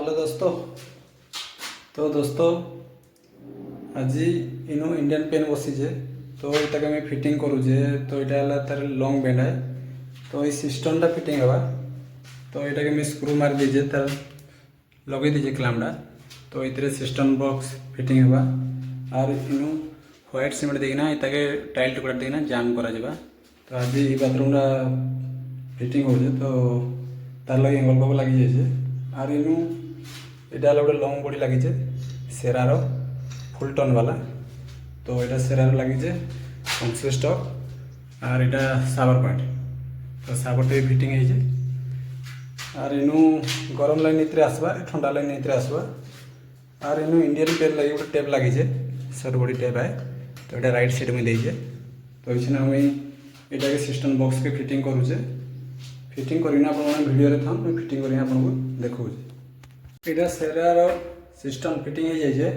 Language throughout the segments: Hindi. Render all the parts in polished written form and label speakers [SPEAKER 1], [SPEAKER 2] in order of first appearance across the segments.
[SPEAKER 1] हेलो दोस्तों। तो दोस्तों आज इनो इंडियन पेन बसीजे तो इटा मैं फिटिंग करूचे। तो यहाँ तार लॉन्ग बेंड है तो ये सिस्टमटा फिटिंग हवा। तो यहाँ के मैं स्क्रू मारी दीजिए तार लगे दीजिए क्लामटा। तो ये सिस्टम बॉक्स फिटिंग हवा और इनु व्हाइट सीमेंट देना इटा के टाइल टुकड़ा देना जाम करा जाबा। तो आज ये बाथरूमटा फिटिंग हो तो तार लगे एंगल कप लगी जाए और इनु यहाँ गोटे लंग बॉडी लगी सेरार फुल टन वाला। तो यहाँ सेरार लगी पंचल स्टक और यहाँ सावर पॉइंट। तो सावर टे फिटिंग है और इनु गरम लाइन इतने आसवा ठंडा लाइन इतने आसवा। और इनु इंडियन पेन लगे गोटे टेप लगी सर बड़ी टेप है। तो यहाँ राइट साइड में दीजिए। तो इसे मुई यहाँ के सिस्टम बॉक्स के फिटिंग करुचे। फिटिंग करना आप वीडियो था मुझे फिटिंग करके आपको देखा। यहाँ सेरार सिस्टम फिटिंग हो जाए।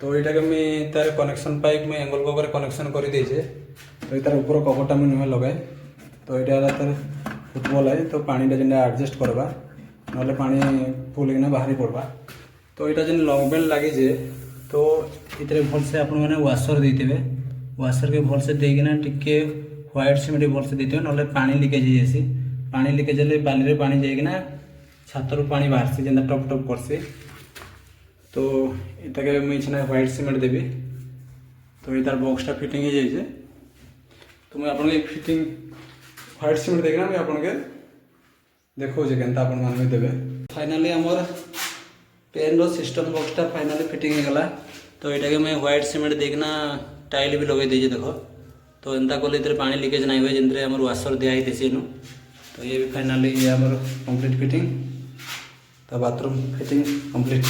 [SPEAKER 1] तो यहाँ के मुझे तार कनेक्शन पाइप में एंगल कवर कनेक्शन कर दीजिए। तो तार ऊपर कवरटा मुझे नुहे लगाए। तो यहाँ तार फुटबॉल है तो पानी जेना एडजस्ट करवा ना पानी फुल होना बाहरी पड़वा। तो यहाँ जेन लंग बेल्ट लगी तो ये भलसे आप वाशर देते वाशर के भलसे देना टिके व्हाइट सीमेंट भलसे देते ना पानी लिकेज हो जाए। पानी लिकेज हेल्ले बाली पानी जाइना छातर पानी बाहर से जेना टप टप करसे। तो इटा मुझे व्हाइट सीमेंट देवी। तो ये तार बॉक्सटा फिटिंग हो जाए। तो मुझे आपको फिटिंग व्हाइट सीमेंट देखना मुझे आपके देखो केनता आप देवे। फाइनाली आमर पेन सिस्टम बॉक्सटा फाइनाली फिटिंग हो गला। तो यहाँ मैं व्हाइट सीमेंट देखना टाइल भी लगे दीजिए देख। तो एंता कले इधर पानी लीकेज नहीं हुए जिनसे आम वाशर दिखाई थी। तो ये भी फाइनाली ये आमर कंप्लीट फिटिंग। तो बाथरूम फिटिंग कंप्लीट।